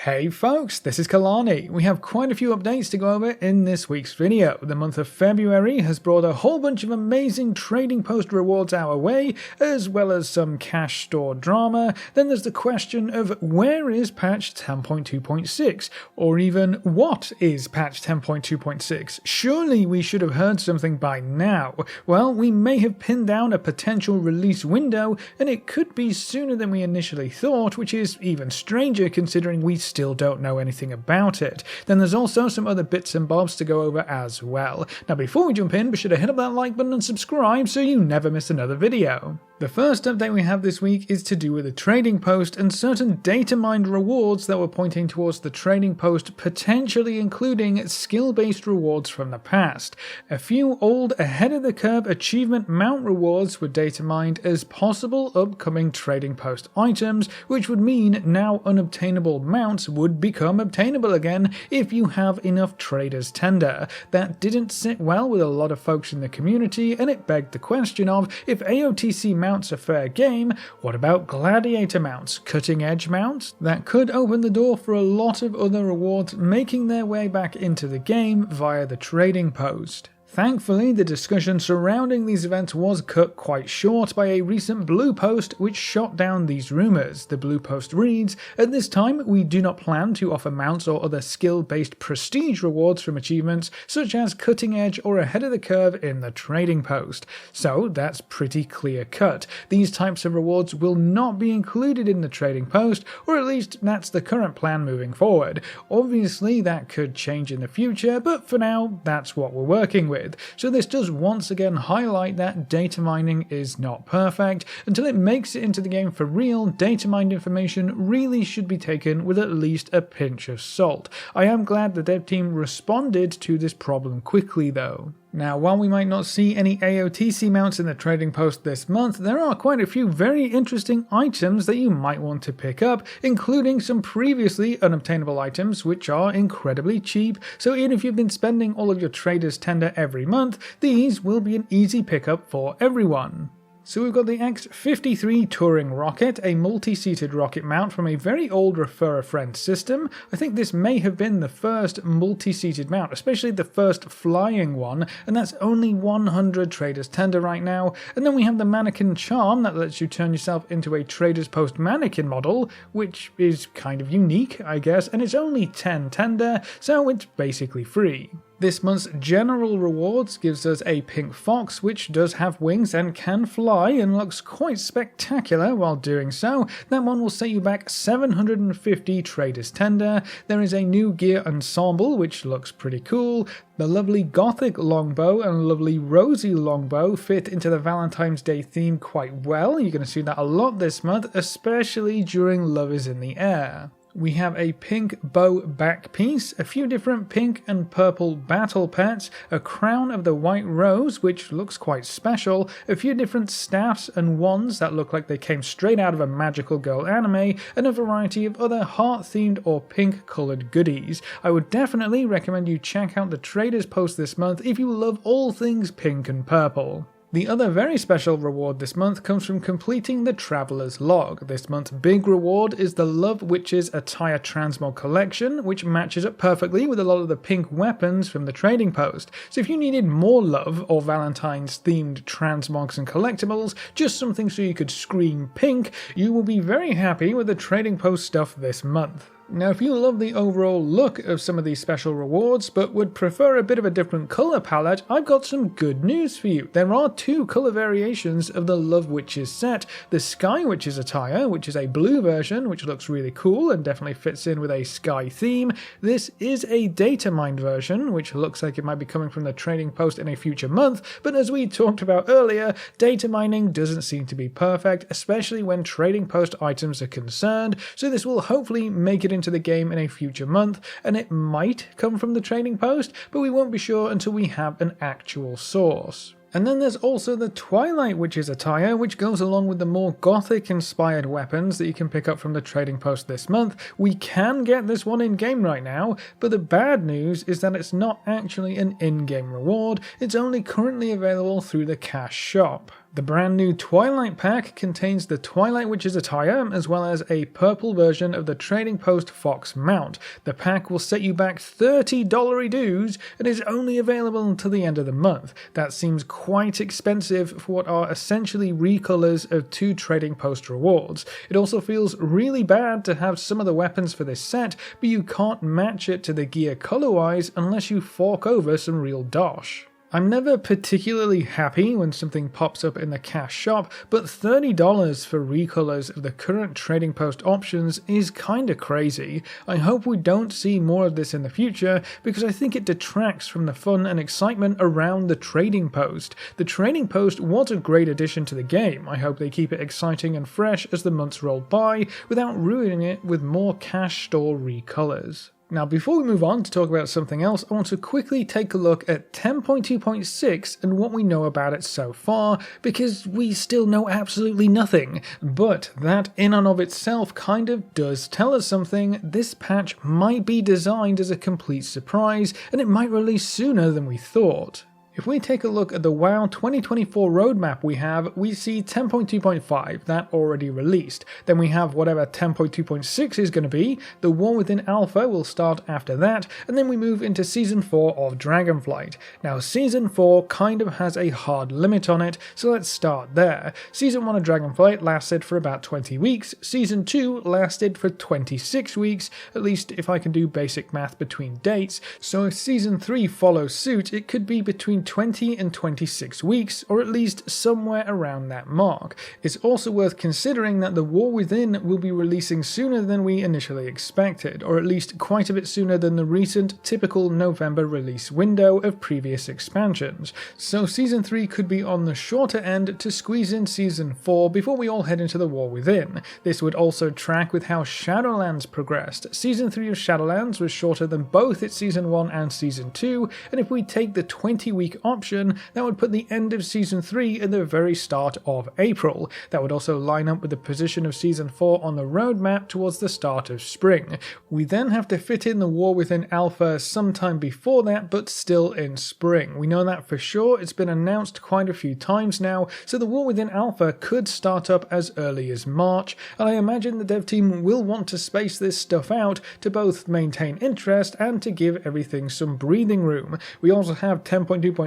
Hey folks, this is Kalani. We have quite a few updates to go over in this week's video. The month of February has brought a whole bunch of amazing trading post rewards our way, as well as some cash store drama. Then there's the question of where is patch 10.2.6, or even what is patch 10.2.6? Surely we should have heard something by now. Well, we may have pinned down a potential release window, and it could be sooner than we initially thought, which is even stranger considering we still don't know anything about it. Then there's also some other bits and bobs to go over as well. Now before we jump in, be sure to hit up that like button and subscribe so you never miss another video. The first update we have this week is to do with the trading post and certain data mined rewards that were pointing towards the trading post potentially including skill-based rewards from the past. A few old ahead of the curve achievement mount rewards were data mined as possible upcoming trading post items, which would mean now unobtainable mounts would become obtainable again if you have enough traders tender. That didn't sit well with a lot of folks in the community, and it begged the question of, if AotC mounts a fair game, what about gladiator mounts, cutting edge mounts? That could open the door for a lot of other rewards making their way back into the game via the trading post. Thankfully, the discussion surrounding these events was cut quite short by a recent blue post which shot down these rumours. The blue post reads, "At this time, we do not plan to offer mounts or other skill-based prestige rewards from achievements such as cutting edge or ahead of the curve in the trading post." So that's pretty clear cut. These types of rewards will not be included in the trading post, or at least that's the current plan moving forward. Obviously, that could change in the future, but for now, that's what we're working with. So this does once again highlight that data mining is not perfect. Until it makes it into the game for real, data mined information really should be taken with at least a pinch of salt. I am glad the dev team responded to this problem quickly though. Now, while we might not see any AOTC mounts in the trading post this month, there are quite a few very interesting items that you might want to pick up, including some previously unobtainable items which are incredibly cheap, so even if you've been spending all of your traders tender every month, these will be an easy pickup for everyone. So we've got the X-53 Touring rocket, a multi-seated rocket mount from a very old Refer-a-Friend system. I think this may have been the first multi-seated mount, especially the first flying one, and that's only 100 traders tender right now. And then we have the mannequin charm that lets you turn yourself into a traders post mannequin model, which is kind of unique, I guess, and it's only 10 tender, so it's basically free. This month's general rewards gives us a pink fox which does have wings and can fly and looks quite spectacular while doing so. That one will set you back 750 traders tender. There is a new gear ensemble which looks pretty cool. The lovely gothic longbow and lovely rosy longbow fit into the Valentine's Day theme quite well. You're going to see that a lot this month, especially during Love is in the Air. We have a pink bow back piece, a few different pink and purple battle pets, a crown of the white rose which looks quite special, a few different staffs and wands that look like they came straight out of a magical girl anime, and a variety of other heart themed or pink coloured goodies. I would definitely recommend you check out the traders post this month if you love all things pink and purple. The other very special reward this month comes from completing the Traveller's Log. This month's big reward is the Love Witches Attire Transmog collection, which matches up perfectly with a lot of the pink weapons from the trading post. So if you needed more love or Valentine's themed transmogs and collectibles, just something so you could scream pink, you will be very happy with the trading post stuff this month. Now, if you love the overall look of some of these special rewards, but would prefer a bit of a different colour palette, I've got some good news for you. There are two colour variations of the Love Witches set. The Sky Witches attire, which is a blue version, which looks really cool and definitely fits in with a sky theme. This is a data mined version, which looks like it might be coming from the trading post in a future month, but as we talked about earlier, data mining doesn't seem to be perfect, especially when trading post items are concerned, so this will hopefully make it into the game in a future month, and it might come from the trading post, but we won't be sure until we have an actual source. And then there's also the Twilight Witches attire, which goes along with the more gothic-inspired weapons that you can pick up from the trading post this month. We can get this one in-game right now, but the bad news is that it's not actually an in-game reward, it's only currently available through the cash shop. The brand new Twilight pack contains the Twilight Witch's attire as well as a purple version of the Trading Post Fox mount. The pack will set you back $30 dues and is only available until the end of the month. That seems quite expensive for what are essentially recolors of 2 Trading Post rewards. It also feels really bad to have some of the weapons for this set, but you can't match it to the gear color-wise unless you fork over some real dosh. I'm never particularly happy when something pops up in the cash shop, but $30 for recolors of the current Trading Post options is kinda crazy. I hope we don't see more of this in the future, because I think it detracts from the fun and excitement around the Trading Post. The Trading Post was a great addition to the game. I hope they keep it exciting and fresh as the months roll by, without ruining it with more cash store recolors. Now, before we move on to talk about something else, I want to quickly take a look at 10.2.6 and what we know about it so far, because we still know absolutely nothing. But that in and of itself kind of does tell us something. This patch might be designed as a complete surprise, and it might release sooner than we thought. If we take a look at the WoW 2024 roadmap we see 10.2.5, that already released. Then we have whatever 10.2.6 is going to be, the War Within Alpha will start after that, and then we move into Season 4 of Dragonflight. Now Season 4 kind of has a hard limit on it, so let's start there. Season 1 of Dragonflight lasted for about 20 weeks, Season 2 lasted for 26 weeks, at least if I can do basic math between dates, so if Season 3 follows suit, it could be between 20 and 26 weeks, or at least somewhere around that mark. It's also worth considering that the War Within will be releasing sooner than we initially expected, or at least quite a bit sooner than the recent typical November release window of previous expansions. So Season 3 could be on the shorter end to squeeze in Season 4 before we all head into the War Within. This would also track with how Shadowlands progressed. Season 3 of Shadowlands was shorter than both its Season 1 and Season 2, and if we take the 20-week option, that would put the end of Season 3 at the very start of April. That would also line up with the position of Season 4 on the roadmap towards the start of spring. We then have to fit in the War Within Alpha sometime before that, but still in spring. We know that for sure, it's been announced quite a few times now, so the War Within Alpha could start up as early as March, and I imagine the dev team will want to space this stuff out to both maintain interest and to give everything some breathing room. We also have 10.2.7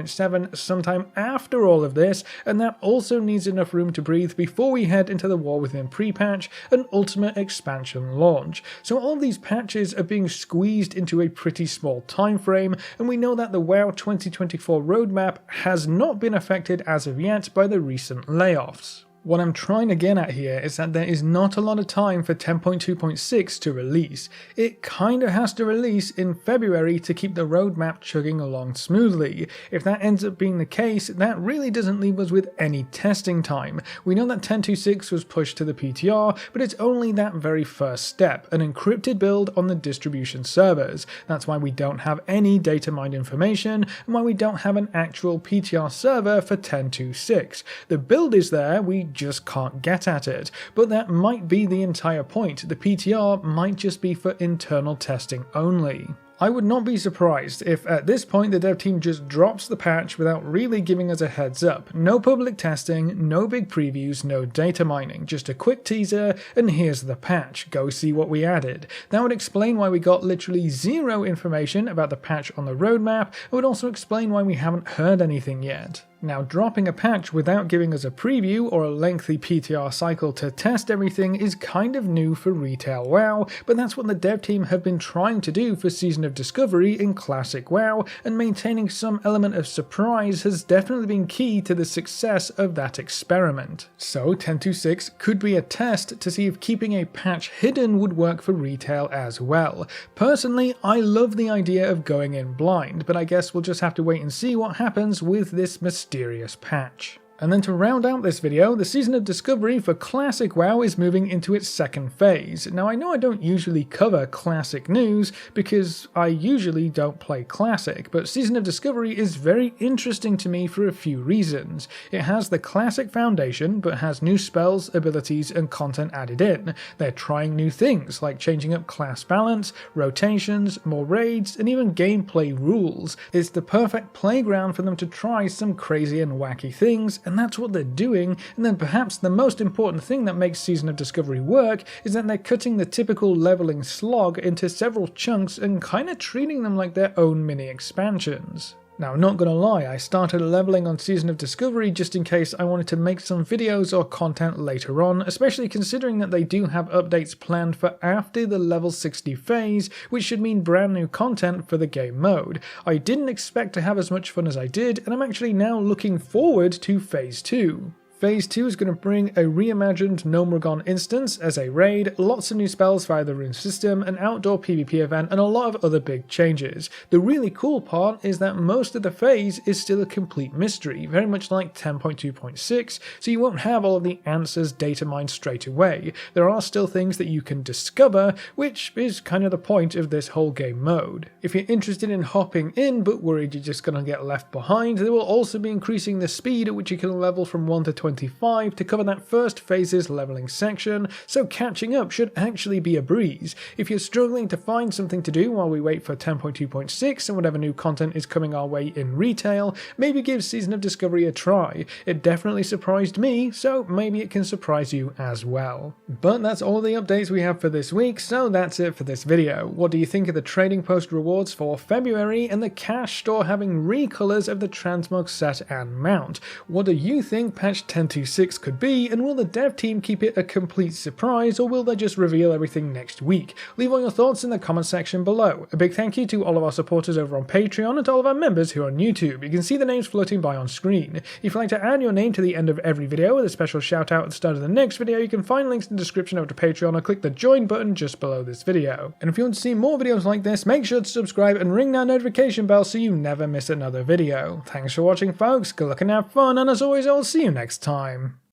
sometime after all of this, and that also needs enough room to breathe before we head into the War Within pre-patch and Ultimate Expansion launch. So all of these patches are being squeezed into a pretty small time frame, and we know that the WoW 2024 roadmap has not been affected as of yet by the recent layoffs. What I'm trying to get at here is that there is not a lot of time for 10.2.6 to release. It kinda has to release in February to keep the roadmap chugging along smoothly. If that ends up being the case, that really doesn't leave us with any testing time. We know that 10.2.6 was pushed to the PTR, but it's only that very first step, an encrypted build on the distribution servers. That's why we don't have any data mined information, and why we don't have an actual PTR server for 10.2.6. The build is there, we just can't get at it, but that might be the entire point. The PTR might just be for internal testing only. I would not be surprised if at this point the dev team just drops the patch without really giving us a heads up. No public testing, no big previews, no data mining, just a quick teaser and here's the patch, go see what we added. That would explain why we got literally zero information about the patch on the roadmap, and would also explain why we haven't heard anything yet. Now, dropping a patch without giving us a preview or a lengthy PTR cycle to test everything is kind of new for retail WoW, but that's what the dev team have been trying to do for Season of Discovery in Classic WoW, and maintaining some element of surprise has definitely been key to the success of that experiment. So 10.2.6 could be a test to see if keeping a patch hidden would work for retail as well. Personally, I love the idea of going in blind, but I guess we'll just have to wait and see what happens with this mysterious patch. And then to round out this video, the Season of Discovery for Classic WoW is moving into its second phase. Now I know I don't usually cover Classic news because I usually don't play Classic, but Season of Discovery is very interesting to me for a few reasons. It has the Classic foundation, but has new spells, abilities, and content added in. They're trying new things, like changing up class balance, rotations, more raids, and even gameplay rules. It's the perfect playground for them to try some crazy and wacky things, and that's what they're doing. And then perhaps the most important thing that makes Season of Discovery work is that they're cutting the typical leveling slog into several chunks and kind of treating them like their own mini expansions. Now, not gonna lie, I started leveling on Season of Discovery just in case I wanted to make some videos or content later on, especially considering that they do have updates planned for after the level 60 phase, which should mean brand new content for the game mode. I didn't expect to have as much fun as I did, and I'm actually now looking forward to Phase 2. Phase 2 is going to bring a reimagined Gnomeregan instance as a raid, lots of new spells via the rune system, an outdoor PvP event, and a lot of other big changes. The really cool part is that most of the phase is still a complete mystery, very much like 10.2.6, so you won't have all of the answers data mined straight away. There are still things that you can discover, which is kind of the point of this whole game mode. If you're interested in hopping in but worried you're just going to get left behind, they will also be increasing the speed at which you can level from 1 to 25 to cover that first phase's leveling section, so catching up should actually be a breeze. If you're struggling to find something to do while we wait for 10.2.6 and whatever new content is coming our way in retail, maybe give Season of Discovery a try. It definitely surprised me, so maybe it can surprise you as well. But that's all the updates we have for this week, so that's it for this video. What do you think of the trading post rewards for February and the cash store having recolors of the transmog set and mount? What do you think patch 10.2.6 could be, and will the dev team keep it a complete surprise, or will they just reveal everything next week? Leave all your thoughts in the comment section below. A big thank you to all of our supporters over on Patreon and to all of our members who are on YouTube. You can see the names floating by on screen. If you'd like to add your name to the end of every video with a special shout out at the start of the next video, you can find links in the description over to Patreon or click the join button just below this video. And if you want to see more videos like this, make sure to subscribe and ring that notification bell so you never miss another video. Thanks for watching folks, good luck and have fun, and as always I'll see you next time.